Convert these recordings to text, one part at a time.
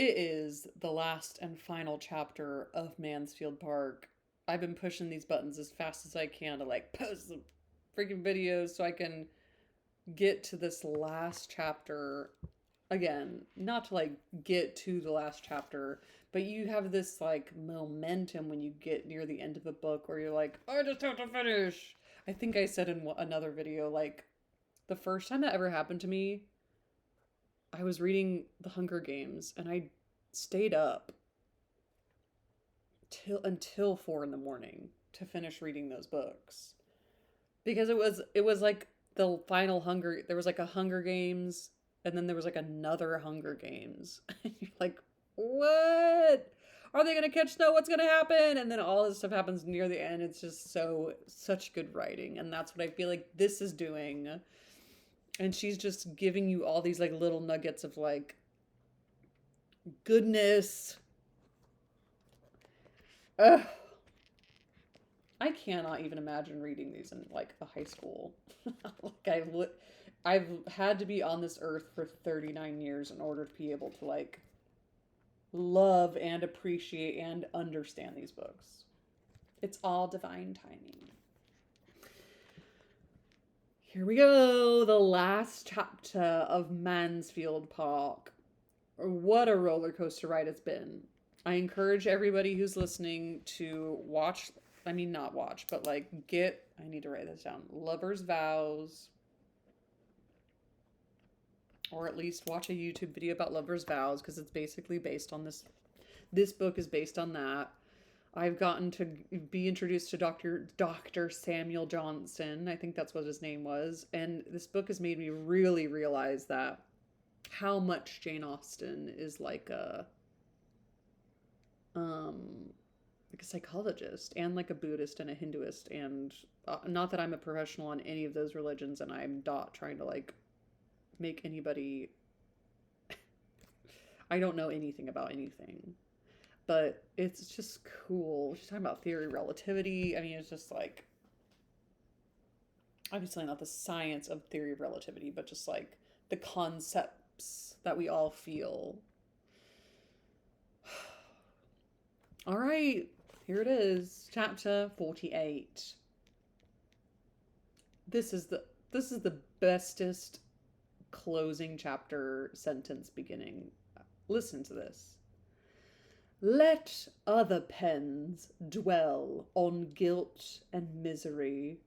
It is the last and final chapter of Mansfield Park. I've been pushing these buttons as fast as I can to like post the freaking videos so I can get to this last chapter again. Not to like get to the last chapter, but you have this like momentum when you get near the end of a book where you're like, I just have to finish. I think I said in another video, like, the first time that ever happened to me, I was reading The Hunger Games and I stayed up till until 4 in the morning to finish reading those books because it was like the final Hunger. There was like a Hunger Games, and then there was like another Hunger Games. And you're like, what? Are they gonna catch Snow? What's gonna happen? And then all this stuff happens near the end. It's just such good writing, and that's what I feel like this is doing. And she's just giving you all these like little nuggets of like goodness. Ugh. I cannot even imagine reading these in like a high school. like I've had to be on this earth for 39 years in order to be able to like love and appreciate and understand these books. It's all divine timing. Here we go, the last chapter of Mansfield Park. What a roller coaster ride it's been. I encourage everybody who's listening to watch, I mean, not watch, but like I need to write this down, Lover's Vows, or at least watch a YouTube video about Lover's Vows, because it's basically based on this. This book is based on that. I've gotten to be introduced to Dr. Samuel Johnson. I think that's what his name was. And this book has made me really realize that how much Jane Austen is like a psychologist and like a Buddhist and a Hinduist, and not that I'm a professional on any of those religions, and I'm not trying to like make anybody I don't know anything about anything, but it's just cool. She's talking about theory of relativity. I mean, it's just like, obviously not the science of theory of relativity, but just like the concepts that we all feel. All right, here it is, chapter 48. This is the bestest closing chapter sentence beginning. Listen to this. Let other pens dwell on guilt and misery.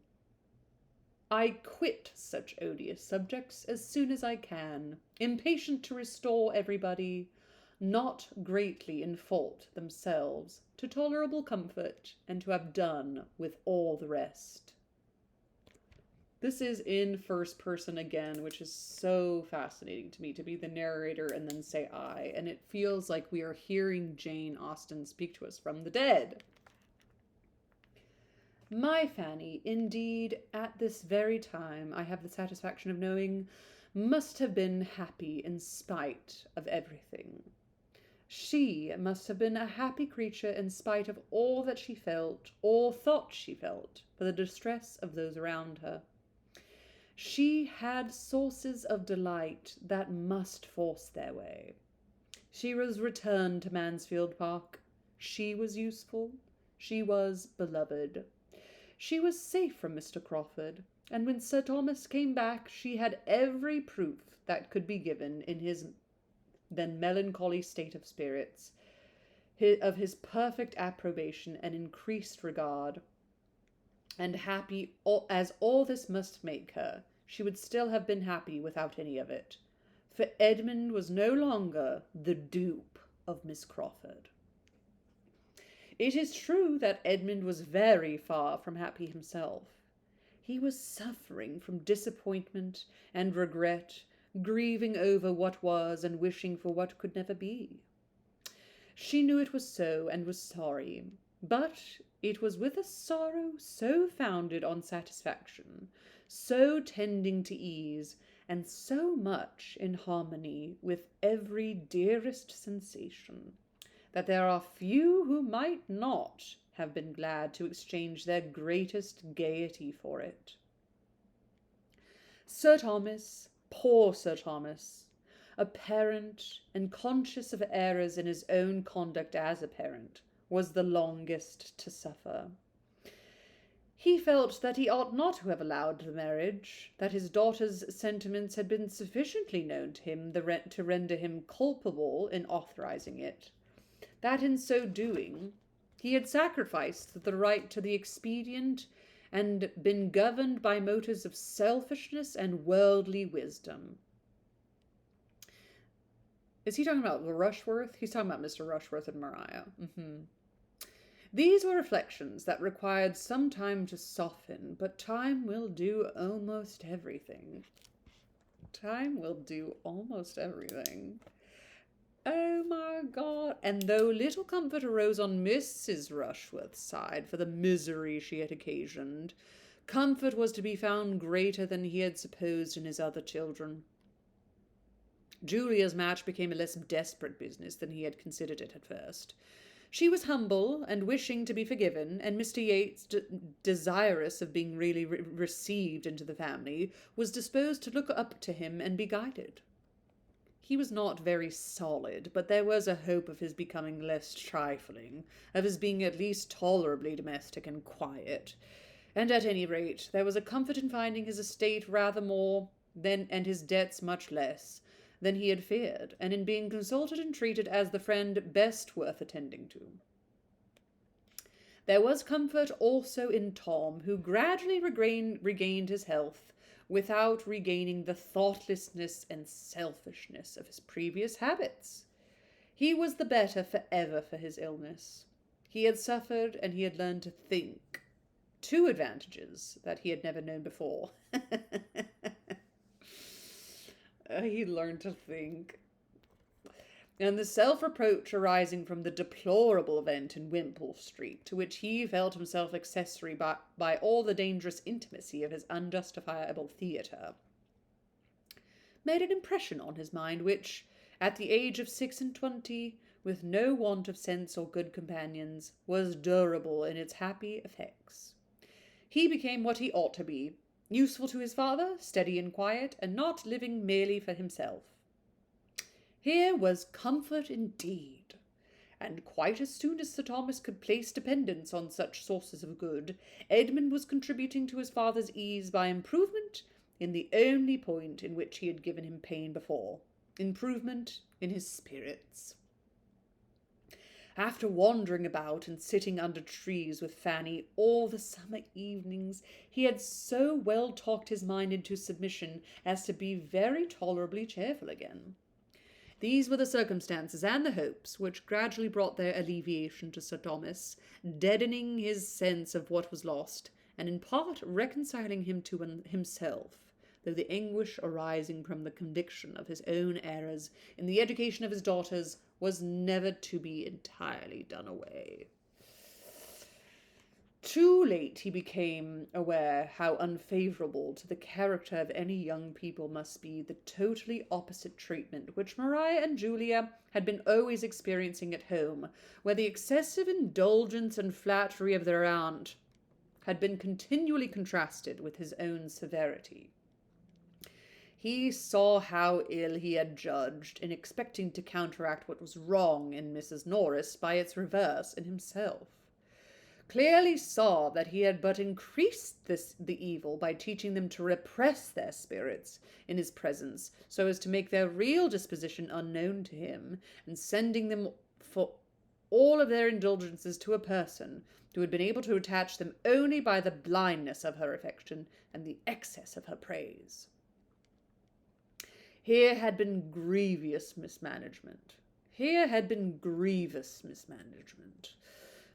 I quit such odious subjects as soon as I can, impatient to restore everybody, not greatly in fault themselves, to tolerable comfort, and to have done with all the rest. This is in first person again, which is so fascinating to me, to be the narrator and then say I. And it feels like we are hearing Jane Austen speak to us from the dead. My Fanny, indeed, at this very time, I have the satisfaction of knowing, must have been happy in spite of everything. She must have been a happy creature in spite of all that she felt, or thought she felt, for the distress of those around her. She had sources of delight that must force their way. She was returned to Mansfield Park. She was useful. She was beloved. She was safe from Mr. Crawford, and when Sir Thomas came back, she had every proof that could be given in his then melancholy state of spirits, of his perfect approbation and increased regard. And happy as all this must make her, she would still have been happy without any of it, for Edmund was no longer the dupe of Miss Crawford. It is true that Edmund was very far from happy himself. He was suffering from disappointment and regret, grieving over what was and wishing for what could never be. She knew it was so and was sorry, but it was with a sorrow so founded on satisfaction, so tending to ease, and so much in harmony with every dearest sensation, that there are few who might not have been glad to exchange their greatest gaiety for it. Sir Thomas, poor Sir Thomas, a parent, and conscious of errors in his own conduct as a parent, was the longest to suffer. He felt that he ought not to have allowed the marriage, that his daughter's sentiments had been sufficiently known to him to render him culpable in authorizing it, that in so doing he had sacrificed the right to the expedient and been governed by motives of selfishness and worldly wisdom. Is he talking about Rushworth? He's talking about Mr. Rushworth and Maria. These were reflections that required some time to soften, but time will do almost everything. Time will do almost everything. Oh my God. And though little comfort arose on Mrs. Rushworth's side for the misery she had occasioned, comfort was to be found greater than he had supposed in his other children. Julia's match became a less desperate business than he had considered it at first. She was humble and wishing to be forgiven, and Mr. Yates, desirous of being really received into the family, was disposed to look up to him and be guided. He was not very solid, but there was a hope of his becoming less trifling, of his being at least tolerably domestic and quiet, and at any rate there was a comfort in finding his estate rather more and his debts much less than he had feared, and in being consulted and treated as the friend best worth attending to. There was comfort also in Tom, who gradually regained his health, without regaining the thoughtlessness and selfishness of his previous habits. He was the better forever for his illness. He had suffered, and he had learned to think. Two advantages that he had never known before. He learned to think. And the self-reproach arising from the deplorable event in Wimpole Street, to which he felt himself accessory by all the dangerous intimacy of his unjustifiable theatre, made an impression on his mind which, at the age of 26, with no want of sense or good companions, was durable in its happy effects. He became what he ought to be, useful to his father, steady and quiet, and not living merely for himself. Here was comfort indeed, and quite as soon as Sir Thomas could place dependence on such sources of good, Edmund was contributing to his father's ease by improvement in the only point in which he had given him pain before, improvement in his spirits. After wandering about and sitting under trees with Fanny all the summer evenings, he had so well talked his mind into submission as to be very tolerably cheerful again. These were the circumstances and the hopes which gradually brought their alleviation to Sir Thomas, deadening his sense of what was lost, and in part reconciling him to himself, though the anguish arising from the conviction of his own errors in the education of his daughters was never to be entirely done away. Too late he became aware how unfavourable to the character of any young people must be the totally opposite treatment which Maria and Julia had been always experiencing at home, where the excessive indulgence and flattery of their aunt had been continually contrasted with his own severity. He saw how ill he had judged in expecting to counteract what was wrong in Mrs. Norris by its reverse in himself. Clearly saw that he had but increased the evil by teaching them to repress their spirits in his presence, so as to make their real disposition unknown to him, and sending them for all of their indulgences to a person who had been able to attach them only by the blindness of her affection and the excess of her praise. Here had been grievous mismanagement.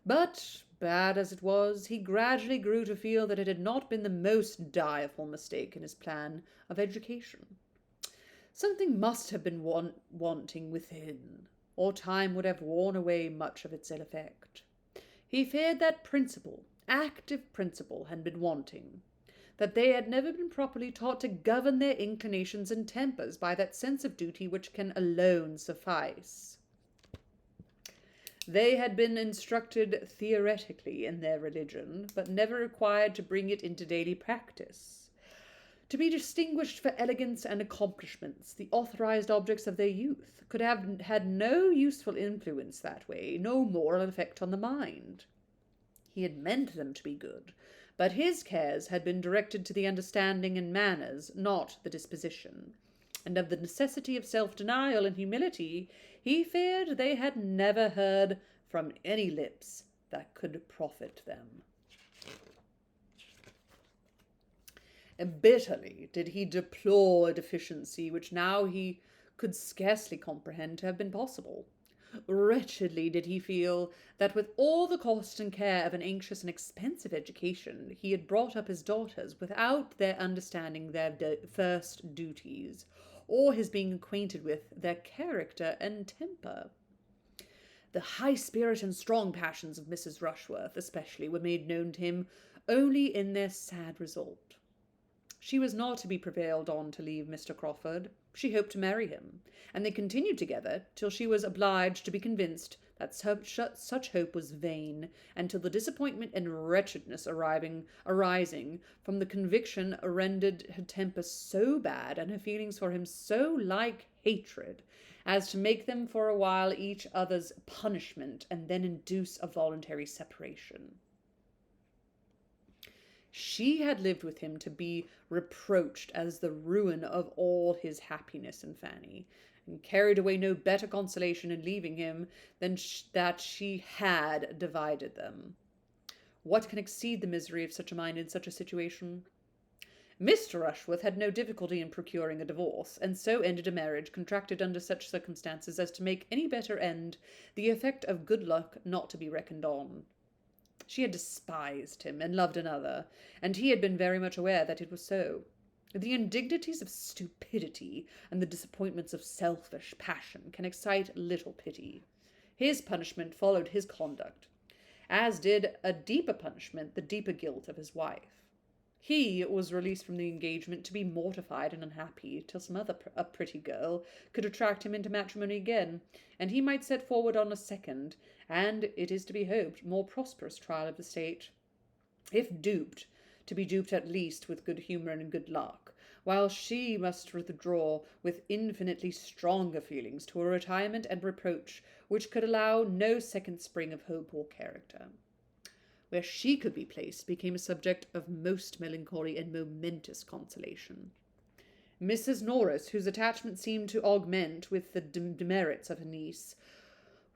But, bad as it was, he gradually grew to feel that it had not been the most direful mistake in his plan of education. Something must have been wanting within, or time would have worn away much of its ill effect. He feared that active principle, had been wanting, that they had never been properly taught to govern their inclinations and tempers by that sense of duty which can alone suffice. They had been instructed theoretically in their religion, but never required to bring it into daily practice. To be distinguished for elegance and accomplishments, the authorized objects of their youth, could have had no useful influence that way, no moral effect on the mind. He had meant them to be good, but his cares had been directed to the understanding and manners, not the disposition. And of the necessity of self-denial and humility, he feared they had never heard from any lips that could profit them. And bitterly did he deplore a deficiency which now he could scarcely comprehend to have been possible. Wretchedly did he feel that with all the cost and care of an anxious and expensive education, he had brought up his daughters without their understanding their first duties, or his being acquainted with their character and temper. The high spirit and strong passions of Mrs. Rushworth especially were made known to him only in their sad result. She was not to be prevailed on to leave Mr. Crawford. She hoped to marry him, and they continued together till she was obliged to be convinced that such hope was vain, and till the disappointment and wretchedness arising from the conviction rendered her temper so bad, and her feelings for him so like hatred, as to make them for a while each other's punishment, and then induce a voluntary separation. She had lived with him to be reproached as the ruin of all his happiness and Fanny, and carried away no better consolation in leaving him than that she had divided them. What can exceed the misery of such a mind in such a situation? Mr. Rushworth had no difficulty in procuring a divorce, and so ended a marriage contracted under such circumstances as to make any better end the effect of good luck not to be reckoned on. She had despised him and loved another, and he had been very much aware that it was so. The indignities of stupidity and the disappointments of selfish passion can excite little pity. His punishment followed his conduct, as did a deeper punishment the deeper guilt of his wife. He was released from the engagement to be mortified and unhappy till some other a pretty girl could attract him into matrimony again, and he might set forward on a second, and, it is to be hoped, more prosperous trial of the state. If duped, to be duped at least with good humour and good luck, while she must withdraw with infinitely stronger feelings to a retirement and reproach which could allow no second spring of hope or character. Where she could be placed became a subject of most melancholy and momentous consolation. Mrs. Norris, whose attachment seemed to augment with the demerits of her niece,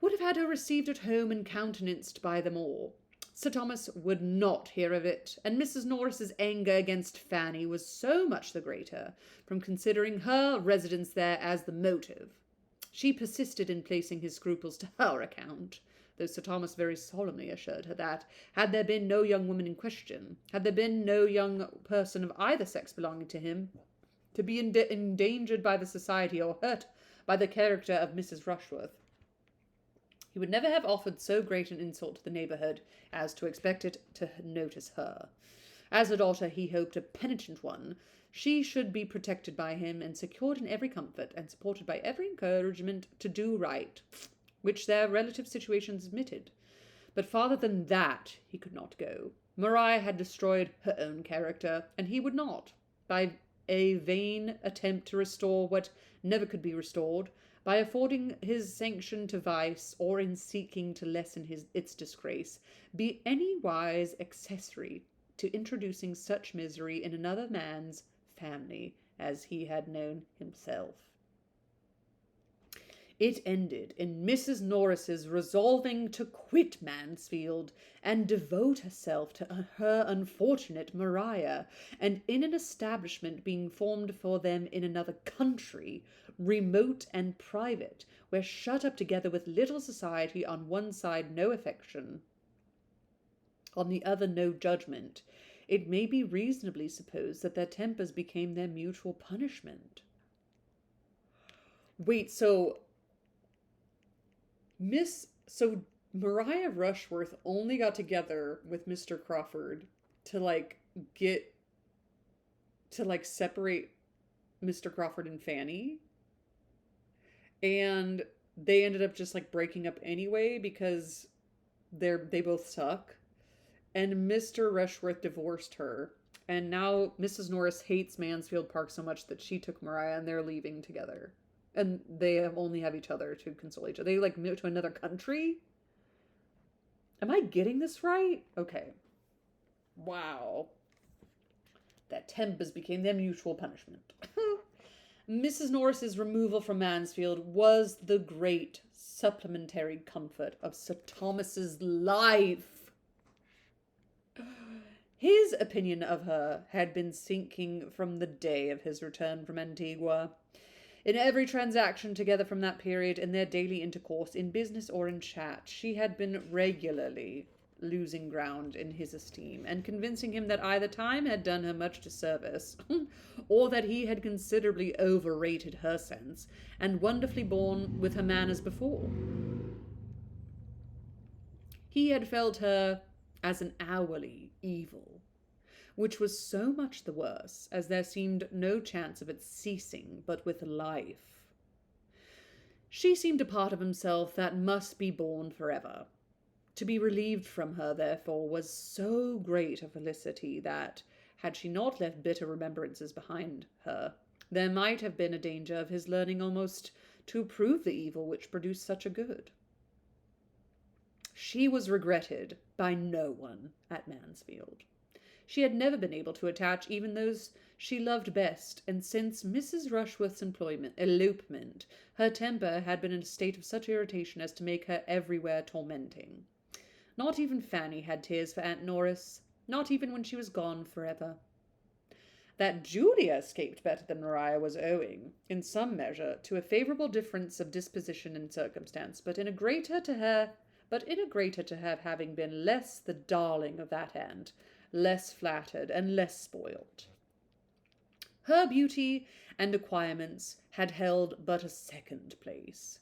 would have had her received at home and countenanced by them all. Sir Thomas would not hear of it, and Mrs. Norris's anger against Fanny was so much the greater from considering her residence there as the motive. She persisted in placing his scruples to her account, though Sir Thomas very solemnly assured her that, had there been no young woman in question, had there been no young person of either sex belonging to him, to be endangered by the society or hurt by the character of Mrs. Rushworth, he would never have offered so great an insult to the neighbourhood as to expect it to notice her. As a daughter, he hoped a penitent one, she should be protected by him, and secured in every comfort, and supported by every encouragement to do right, which their relative situations admitted. But farther than that he could not go. Maria had destroyed her own character, and he would not, by a vain attempt to restore what never could be restored, by affording his sanction to vice, or in seeking to lessen its disgrace, be any wise accessory to introducing such misery in another man's family as he had known himself. It ended in Mrs. Norris's resolving to quit Mansfield and devote herself to her unfortunate Maria, and in an establishment being formed for them in another country, remote and private, where shut up together with little society, on one side no affection, on the other no judgment, it may be reasonably supposed that their tempers became their mutual punishment. Wait, so Maria Rushworth only got together with Mr. Crawford to separate Mr. Crawford and Fanny, and they ended up just breaking up anyway because they both suck, and Mr. Rushworth divorced her, And now Mrs. Norris hates Mansfield Park so much that she took Mariah and they're leaving together. And they only have each other to console each other. They like moved to another country? Am I getting this right? Okay. Wow. That tempers became their mutual punishment. Mrs. Norris's removal from Mansfield was the great supplementary comfort of Sir Thomas's life. His opinion of her had been sinking from the day of his return from Antigua. In every transaction together from that period, in their daily intercourse, in business or in chat, she had been regularly losing ground in his esteem, and convincing him that either time had done her much disservice, or that he had considerably overrated her sense, and wonderfully borne with her manners before. He had felt her as an hourly evil, which was so much the worse, as there seemed no chance of its ceasing but with life. She seemed a part of himself that must be borne forever. To be relieved from her, therefore, was so great a felicity that, had she not left bitter remembrances behind her, there might have been a danger of his learning almost to approve the evil which produced such a good. She was regretted by no one at Mansfield. She had never been able to attach even those she loved best, and since Mrs. Rushworth's elopement, her temper had been in a state of such irritation as to make her everywhere tormenting. Not even Fanny had tears for Aunt Norris, not even when she was gone forever. That Julia escaped better than Maria was owing, in some measure, to a favourable difference of disposition and circumstance, but in a greater to her having been less the darling of that aunt, less flattered, and less spoiled. Her beauty and acquirements had held but a second place.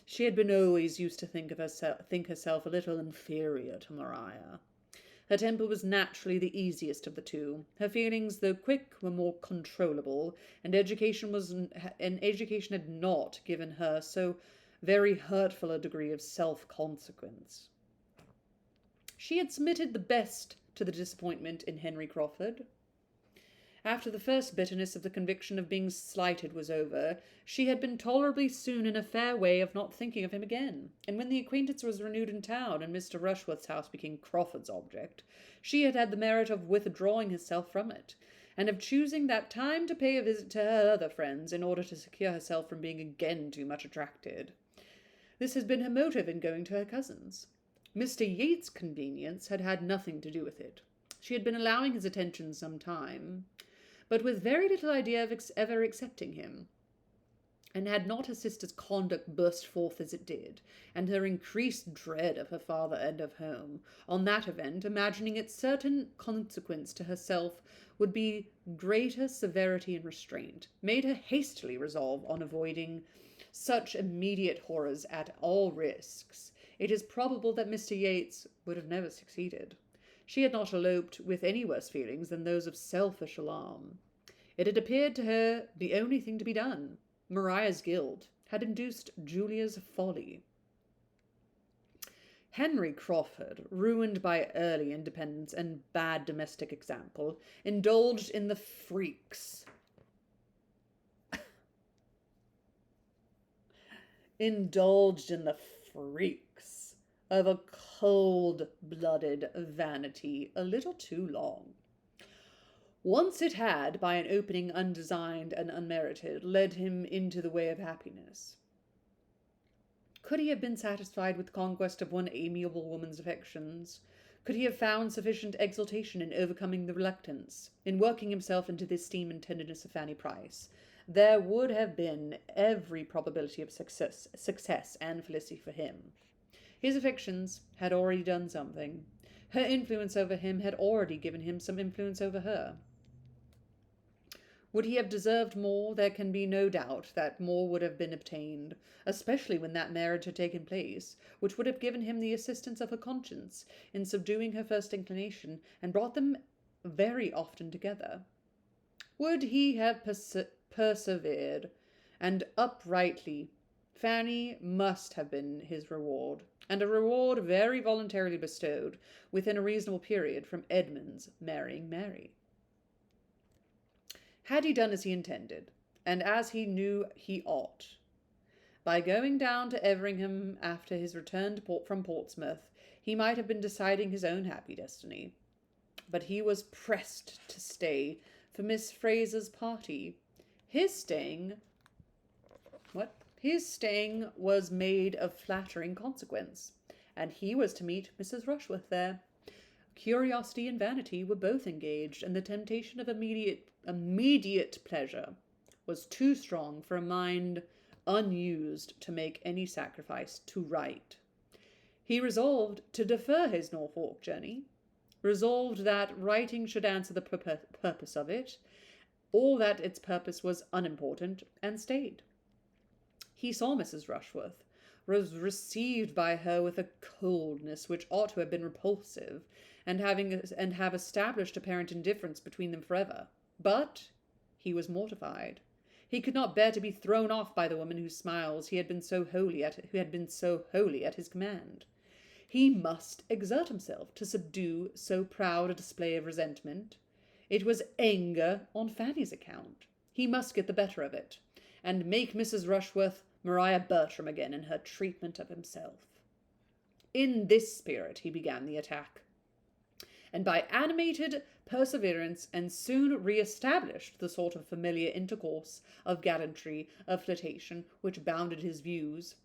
She had been always used to think herself a little inferior to Maria. Her temper was naturally the easiest of the two. Her feelings, though quick, were more controllable, and education had not given her so very hurtful a degree of self-consequence. She had submitted the best to the disappointment in Henry Crawford. After the first bitterness of the conviction of being slighted was over, she had been tolerably soon in a fair way of not thinking of him again, and when the acquaintance was renewed in town, and Mr. Rushworth's house became Crawford's object, she had had the merit of withdrawing herself from it, and of choosing that time to pay a visit to her other friends, in order to secure herself from being again too much attracted. This had been her motive in going to her cousin's. Mr. Yates's convenience had had nothing to do with it. She had been allowing his attention some time, but with very little idea of ever accepting him, and had not her sister's conduct burst forth as it did, and her increased dread of her father and of home, on that event, imagining its certain consequence to herself would be greater severity and restraint, made her hastily resolve on avoiding such immediate horrors at all risks. It is probable that Mr. Yates would have never succeeded. She had not eloped with any worse feelings than those of selfish alarm. It had appeared to her the only thing to be done. Maria's guilt had induced Julia's folly. Henry Crawford, ruined by early independence and bad domestic example, indulged in the freaks of a cold-blooded vanity a little too long. Once it had, by an opening undesigned and unmerited, led him into the way of happiness. Could he have been satisfied with the conquest of one amiable woman's affections? Could he have found sufficient exultation in overcoming the reluctance, in working himself into the esteem and tenderness of Fanny Price, there would have been every probability of success and felicity for him. His affections had already done something. Her influence over him had already given him some influence over her. Would he have deserved more? There can be no doubt that more would have been obtained, especially when that marriage had taken place, which would have given him the assistance of her conscience in subduing her first inclination, and brought them very often together. Would he have persevered, and uprightly, Fanny must have been his reward, and a reward very voluntarily bestowed, within a reasonable period, from Edmund's marrying Mary. had he done as he intended, and as he knew he ought, by going down to Everingham after his return from Portsmouth, he might have been deciding his own happy destiny. But he was pressed to stay for Miss Fraser's party. His staying was made of flattering consequence, and he was to meet Mrs. Rushworth there. Curiosity and vanity were both engaged, and the temptation of immediate pleasure was too strong for a mind unused to make any sacrifice to right. He resolved to defer his Norfolk journey, resolved that writing should answer the purpose of it, or that its purpose was unimportant, and stayed. He saw Mrs. Rushworth, was received by her with a coldness which ought to have been repulsive, and have established apparent indifference between them forever. But he was mortified. He could not bear to be thrown off by the woman whose smiles who had been so wholly at his command. He must exert himself to subdue so proud a display of resentment. It was anger on Fanny's account. He must get the better of it, and make Mrs. Rushworth Maria Bertram again in her treatment of himself. In this spirit he began the attack, and by animated perseverance and soon re-established the sort of familiar intercourse, of gallantry, of flirtation, which bounded his views.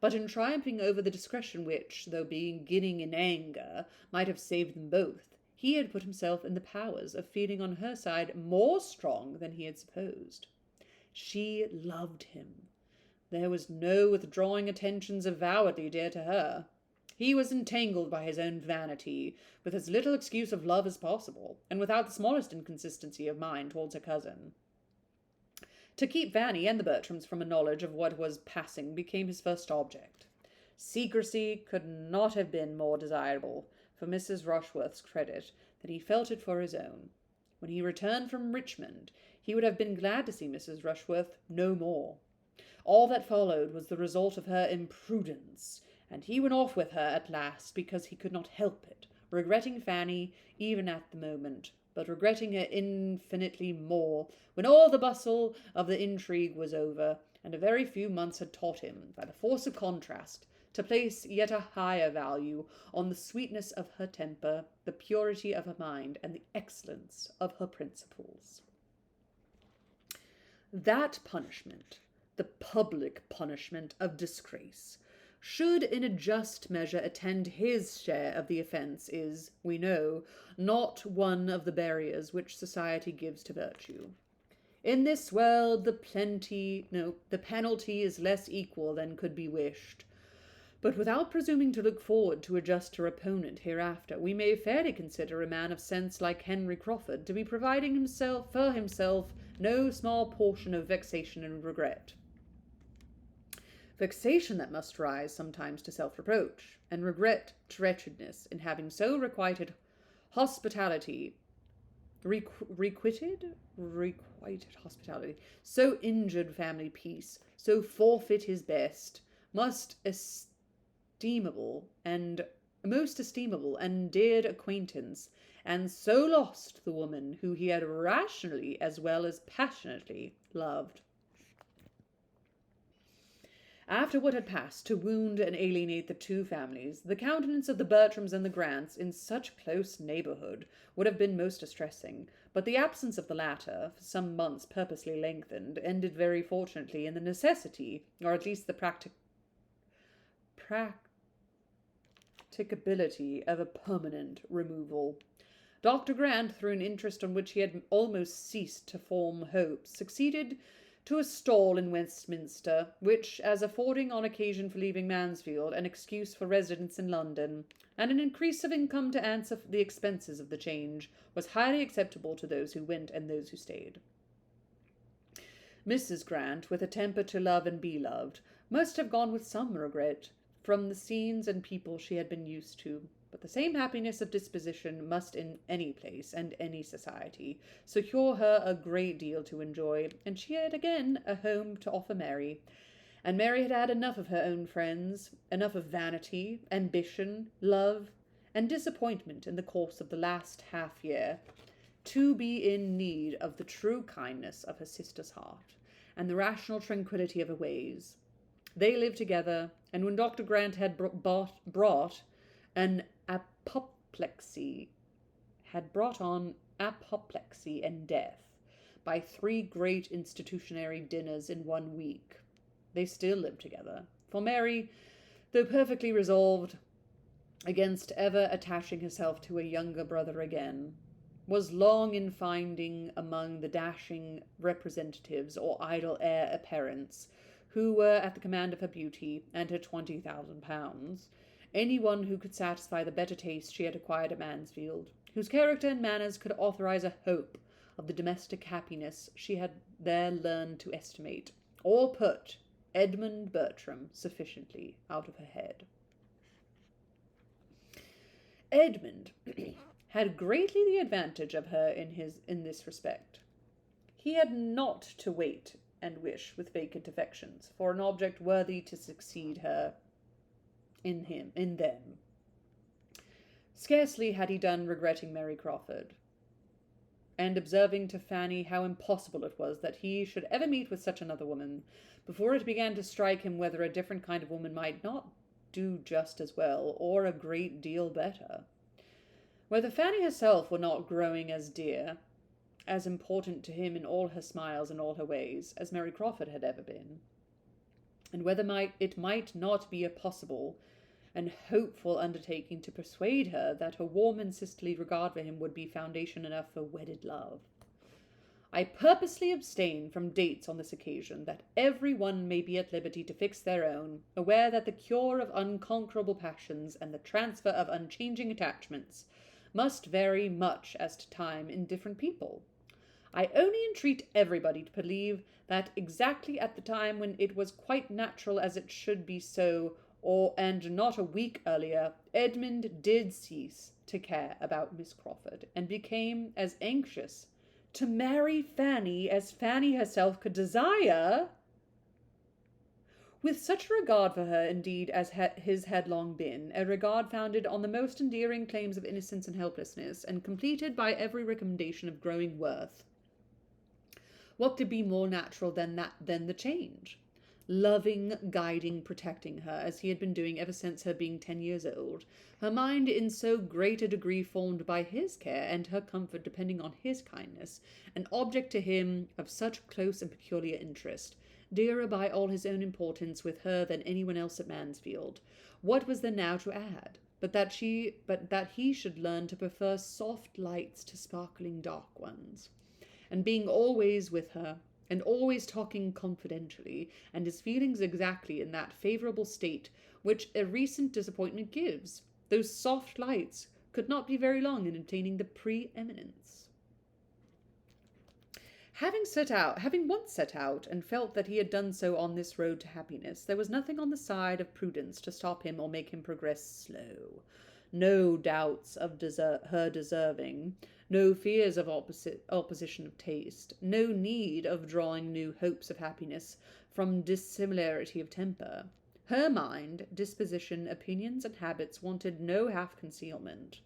But in triumphing over the discretion which, though beginning in anger, might have saved them both, he had put himself in the powers of feeling on her side more strong than he had supposed. She loved him. There was no withdrawing attentions avowedly dear to her. He was entangled by his own vanity, with as little excuse of love as possible, and without the smallest inconsistency of mind towards her cousin. To keep Fanny and the Bertrams from a knowledge of what was passing became his first object. Secrecy could not have been more desirable for Mrs. Rushworth's credit than he felt it for his own. When he returned from Richmond, he would have been glad to see Mrs. Rushworth no more. All that followed was the result of her imprudence, and he went off with her at last because he could not help it, regretting Fanny even at the moment, but regretting her infinitely more when all the bustle of the intrigue was over, and a very few months had taught him, by the force of contrast, to place yet a higher value on the sweetness of her temper, the purity of her mind, and the excellence of her principles. That punishment, the public punishment of disgrace, should in a just measure attend his share of the offence, is, we know, not one of the barriers which society gives to virtue. In this world the penalty is less equal than could be wished. But without presuming to look forward to a juster opponent hereafter, we may fairly consider a man of sense like Henry Crawford to be providing for himself no small portion of vexation and regret. Vexation that must rise sometimes to self-reproach, and regret to wretchedness in having so requited hospitality, requited hospitality, so injured family peace, so forfeit his best, most estimable and deared acquaintance, and so lost the woman who he had rationally as well as passionately loved. After what had passed to wound and alienate the two families, the countenance of the Bertrams and the Grants in such close neighbourhood would have been most distressing, but the absence of the latter, for some months purposely lengthened, ended very fortunately in the necessity, or at least the practicability of a permanent removal. Dr. Grant, through an interest on which he had almost ceased to form hopes, succeeded to a stall in Westminster, which, as affording on occasion for leaving Mansfield an excuse for residence in London, and an increase of income to answer the expenses of the change, was highly acceptable to those who went and those who stayed. Mrs. Grant, with a temper to love and be loved, must have gone with some regret from the scenes and people she had been used to, but the same happiness of disposition must in any place and any society secure her a great deal to enjoy, and she had again a home to offer Mary, and Mary had had enough of her own friends, enough of vanity, ambition, love, and disappointment in the course of the last half-year, to be in need of the true kindness of her sister's heart, and the rational tranquillity of her ways. They lived together, and when Dr. Grant had brought on apoplexy and death by 3 great institutionary dinners in 1 week, they still lived together. For Mary, though perfectly resolved against ever attaching herself to a younger brother again, was long in finding among the dashing representatives or idle heir apparents who were at the command of her beauty and her £20,000, anyone who could satisfy the better taste she had acquired at Mansfield, whose character and manners could authorize a hope of the domestic happiness she had there learned to estimate, or put Edmund Bertram sufficiently out of her head. Edmund had greatly the advantage of her in this respect. He had not to wait and wish with vacant affections for an object worthy to succeed her in them. Scarcely had he done regretting Mary Crawford, and observing to Fanny how impossible it was that he should ever meet with such another woman, before it began to strike him whether a different kind of woman might not do just as well, or a great deal better. Whether Fanny herself were not growing as dear, as important to him in all her smiles and all her ways, as Mary Crawford had ever been, and whether it might not be a possible and hopeful undertaking to persuade her that her warm and sisterly regard for him would be foundation enough for wedded love. I purposely abstain from dates on this occasion, that every one may be at liberty to fix their own, aware that the cure of unconquerable passions and the transfer of unchanging attachments must vary much as to time in different people. I only entreat everybody to believe that exactly at the time when it was quite natural as it should be so, and not a week earlier, Edmund did cease to care about Miss Crawford, and became as anxious to marry Fanny as Fanny herself could desire, with such a regard for her, indeed, as his had long been, a regard founded on the most endearing claims of innocence and helplessness, and completed by every recommendation of growing worth. What could be more natural than the change? Loving, guiding, protecting her, as he had been doing ever since her being 10 years old, her mind in so great a degree formed by his care, and her comfort depending on his kindness, an object to him of such close and peculiar interest, dearer by all his own importance with her than anyone else at Mansfield. What was there now to add, but that he should learn to prefer soft lights to sparkling dark ones, and being always with her, and always talking confidentially, and his feelings exactly in that favourable state which a recent disappointment gives, those soft lights could not be very long in obtaining the pre-eminence. Having once set out, and felt that he had done so on this road to happiness, there was nothing on the side of prudence to stop him or make him progress slow. No doubts of her deserving, no fears of opposition of taste, no need of drawing new hopes of happiness from dissimilarity of temper. Her mind, disposition, opinions, and habits wanted no half-concealment,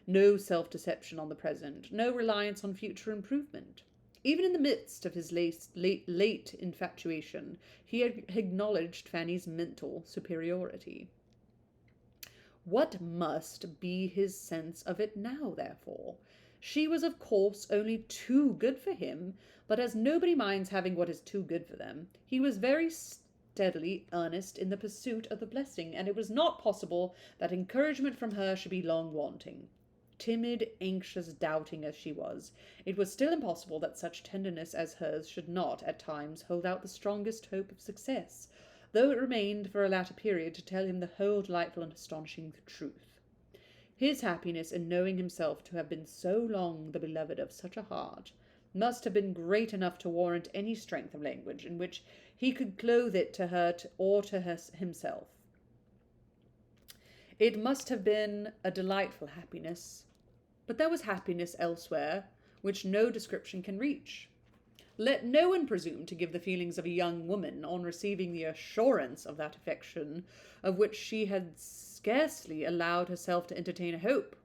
no self-deception on the present, no reliance on future improvement. Even in the midst of his late infatuation, he had acknowledged Fanny's mental superiority. What must be his sense of it now, therefore? She was, of course, only too good for him, but as nobody minds having what is too good for them, he was very steadily earnest in the pursuit of the blessing, and it was not possible that encouragement from her should be long wanting. Timid, anxious, doubting as she was, it was still impossible that such tenderness as hers should not, at times, hold out the strongest hope of success, though it remained for a latter period to tell him the whole delightful and astonishing truth. His happiness in knowing himself to have been so long the beloved of such a heart must have been great enough to warrant any strength of language in which he could clothe it to her or to himself. It must have been a delightful happiness, but there was happiness elsewhere which no description can reach. Let no one presume to give the feelings of a young woman on receiving the assurance of that affection of which she had scarcely allowed herself to entertain a hope.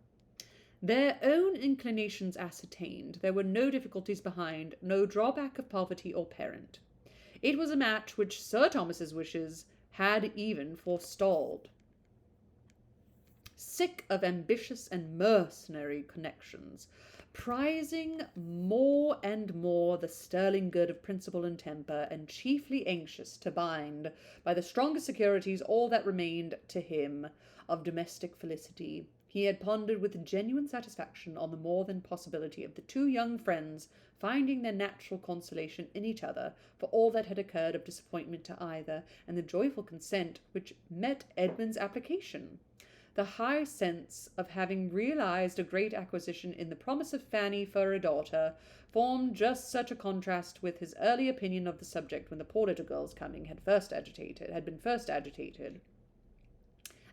Their own inclinations ascertained, there were no difficulties behind, no drawback of poverty or parent. It was a match which Sir Thomas's wishes had even forestalled. Sick of ambitious and mercenary connections, prizing more and more the sterling good of principle and temper, and chiefly anxious to bind by the strongest securities all that remained to him of domestic felicity, he had pondered with genuine satisfaction on the more than possibility of the two young friends finding their natural consolation in each other for all that had occurred of disappointment to either, and the joyful consent which met Edmund's application. The high sense of having realized a great acquisition in the promise of Fanny for a daughter formed just such a contrast with his early opinion of the subject when the poor little girl's coming had been first agitated.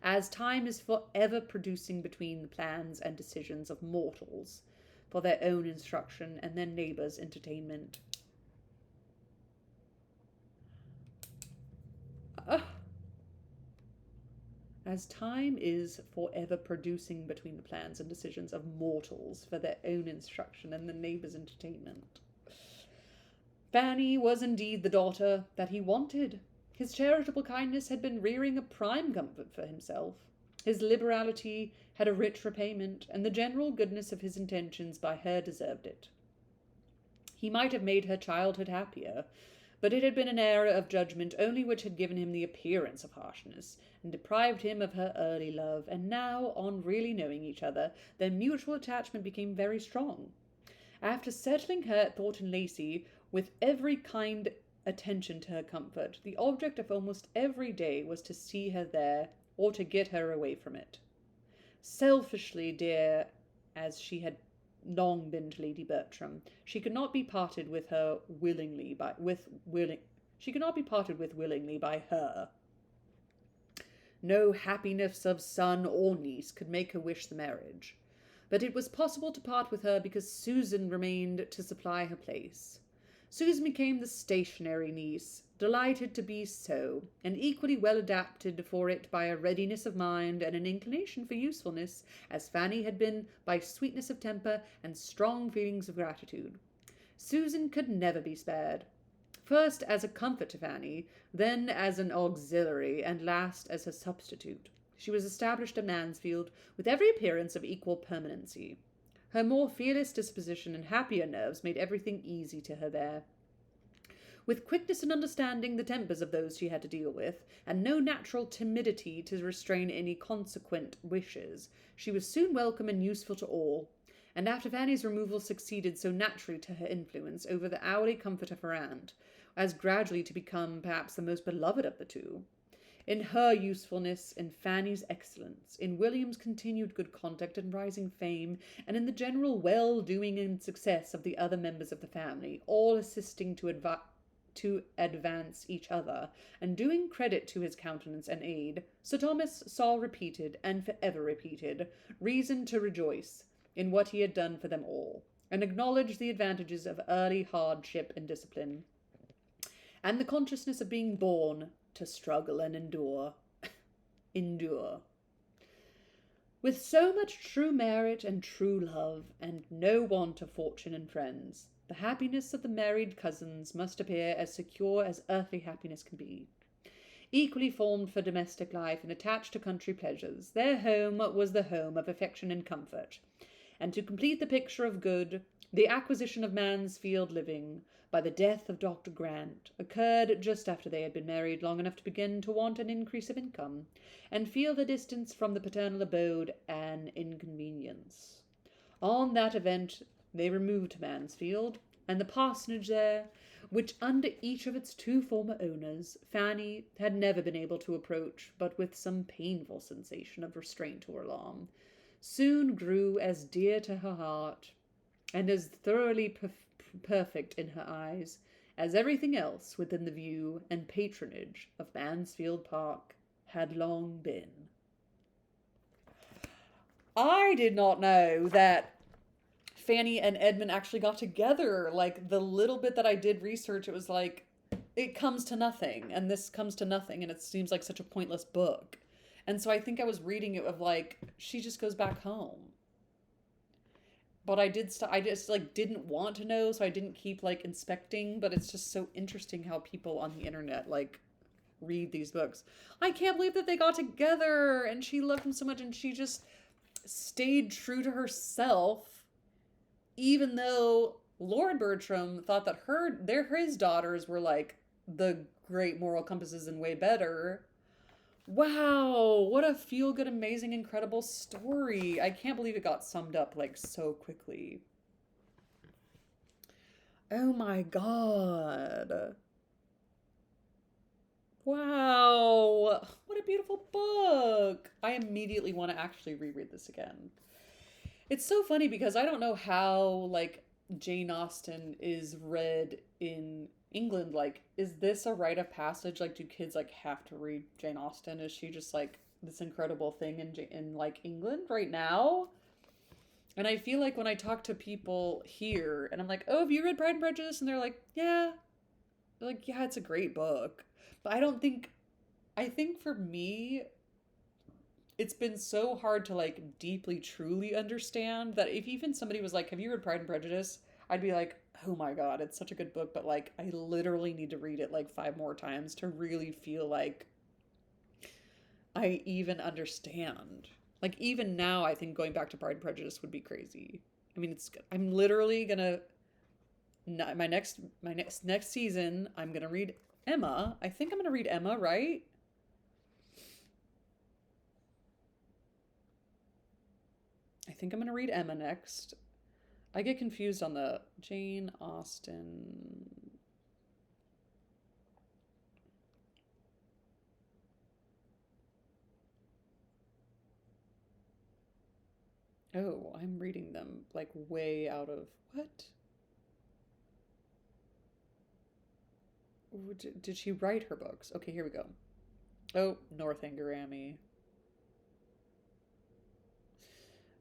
As time is for ever producing between the plans and decisions of mortals for their own instruction and their neighbours' entertainment. As time is for ever producing between the plans and decisions of mortals for their own instruction and the neighbours' entertainment. Fanny was indeed the daughter that he wanted. His charitable kindness had been rearing a prime comfort for himself. His liberality had a rich repayment, and the general goodness of his intentions by her deserved it. He might have made her childhood happier, but it had been an error of judgment only which had given him the appearance of harshness, and deprived him of her early love, and now, on really knowing each other, their mutual attachment became very strong. After settling her at Thornton Lacey with every kind attention to her comfort, the object of almost every day was to see her there, or to get her away from it. Selfishly dear as she had long been to Lady Bertram, she could not be parted with her willingly by her. No happiness of son or niece could make her wish the marriage, but it was possible to part with her because Susan remained to supply her place. Susan became the stationary niece, delighted to be so, and equally well adapted for it by a readiness of mind and an inclination for usefulness, as Fanny had been by sweetness of temper and strong feelings of gratitude. Susan could never be spared, first as a comfort to Fanny, then as an auxiliary, and last as her substitute. She was established at Mansfield with every appearance of equal permanency. Her more fearless disposition and happier nerves made everything easy to her there. With quickness and understanding the tempers of those she had to deal with, and no natural timidity to restrain any consequent wishes, she was soon welcome and useful to all, and after Fanny's removal succeeded so naturally to her influence over the hourly comfort of her aunt, as gradually to become perhaps the most beloved of the two. In her usefulness, in Fanny's excellence, in William's continued good conduct and rising fame, and in the general well-doing and success of the other members of the family, all assisting to advance each other, and doing credit to his countenance and aid, Sir Thomas saw repeated, and for ever repeated, reason to rejoice in what he had done for them all, and acknowledge the advantages of early hardship and discipline, and the consciousness of being born to struggle and endure. With so much true merit and true love, and no want of fortune and friends, the happiness of the married cousins must appear as secure as earthly happiness can be. Equally formed for domestic life and attached to country pleasures, their home was the home of affection and comfort, and to complete the picture of good, the acquisition of Mansfield living, by the death of Dr. Grant, occurred just after they had been married long enough to begin to want an increase of income, and feel the distance from the paternal abode an inconvenience. On that event they removed to Mansfield, and the parsonage there, which under each of its two former owners, Fanny had never been able to approach but with some painful sensation of restraint or alarm, soon grew as dear to her heart, and as thoroughly perfect in her eyes, as everything else within the view and patronage of Mansfield Park had long been. I did not know that Fanny and Edmund actually got together. Like, the little bit that I did research, it was like, it comes to nothing, and this comes to nothing, and it seems like such a pointless book. And so I think I was reading it of like, she just goes back home. but I just like didn't want to know, so I didn't keep like inspecting. But it's just so interesting how people on the internet like read these books. I can't believe that they got together and she loved him so much and she just stayed true to herself, even though Lord Bertram thought that his daughters were like the great moral compasses and way better. Wow, what a feel good, amazing, incredible story. I can't believe it got summed up like so quickly. Oh my god. Wow. What a beautiful book. I immediately want to actually reread this again. It's so funny because I don't know how like Jane Austen is read in England. Like, is this a rite of passage? Like, do kids like have to read Jane Austen? Is she just like this incredible thing in like England right now? And I feel like when I talk to people here and I'm like, "Oh, have you read Pride and Prejudice?" and they're like, "Yeah." They're like, "Yeah, it's a great book." But I think for me it's been so hard to like deeply truly understand that if even somebody was like, "Have you read Pride and Prejudice?" I'd be like, "Oh my god, it's such a good book, but like I literally need to read it like five more times to really feel like I even understand." Like even now I think going back to Pride and Prejudice would be crazy. I mean, it's I'm literally going to my next season, I'm going to read Emma. I think I'm going to read Emma, right? I think I'm going to read Emma next. I get confused on the Jane Austen. Oh, I'm reading them like way out of what? Did she write her books? Okay, here we go. Oh, Northanger.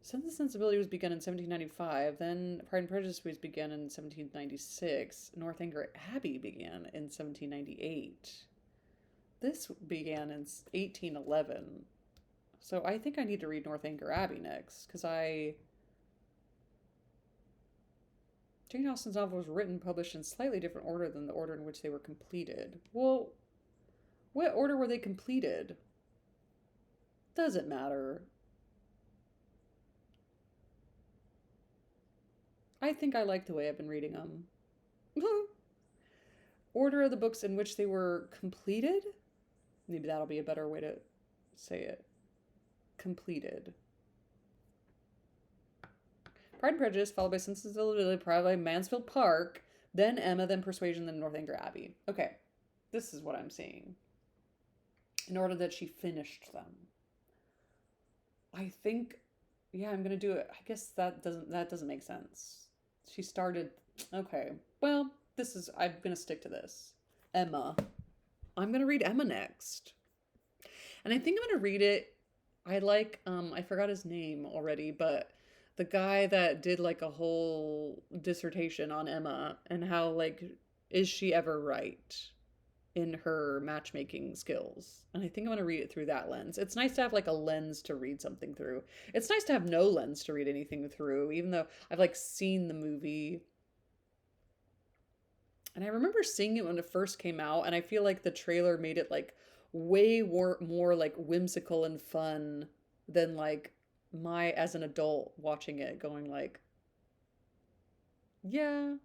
Sense and Sensibility was begun in 1795. Then Pride and Prejudice was begun in 1796. Northanger Abbey began in 1798. This began in 1811. So I think I need to read Northanger Abbey next because Jane Austen's novel was written and published in slightly different order than the order in which they were completed. Well, what order were they completed? Doesn't matter. I think I like the way I've been reading them. Order of the books in which they were completed? Maybe that'll be a better way to say it. Completed. Pride and Prejudice, followed by Sense and Sensibility, followed by Mansfield Park, then Emma, then Persuasion, then Northanger Abbey. Okay, this is what I'm seeing. In order that she finished them. I think, yeah, I'm gonna do it. I guess that doesn't make sense. She started. Okay, well, I'm gonna stick to this. Emma. I'm gonna read Emma next, and I think I'm gonna read it. I forgot his name already, but the guy that did like a whole dissertation on Emma and how like is she ever right in her matchmaking skills. And I think I'm going to read it through that lens. It's nice to have like a lens to read something through. It's nice to have no lens to read anything through, even though I've like seen the movie. And I remember seeing it when it first came out, and I feel like the trailer made it like way more like whimsical and fun than like my as an adult watching it going like, yeah,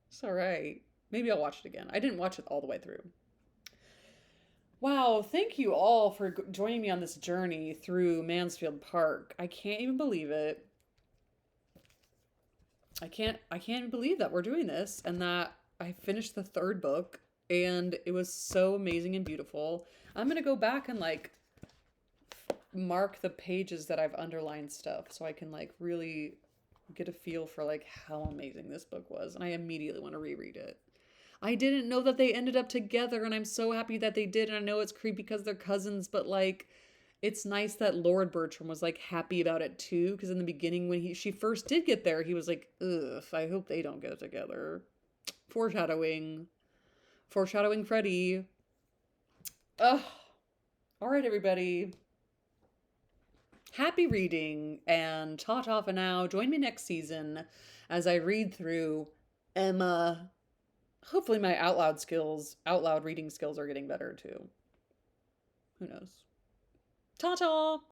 it's all right. Maybe I'll watch it again. I didn't watch it all the way through. Wow, thank you all for joining me on this journey through Mansfield Park. I can't even believe it. I can't even believe that we're doing this and that I finished the third book and it was so amazing and beautiful. I'm going to go back and like mark the pages that I've underlined stuff so I can like really get a feel for like how amazing this book was, and I immediately want to reread it. I didn't know that they ended up together, and I'm so happy that they did. And I know it's creepy because they're cousins, but like, it's nice that Lord Bertram was like happy about it too. Because in the beginning, when she first did get there, he was like, "Ugh, I hope they don't get together." Foreshadowing Freddy. Ugh. All right, everybody. happy reading, and ta-ta for now. Join me next season as I read through Emma. Hopefully my out loud reading skills are getting better too. Who knows? Ta-ta!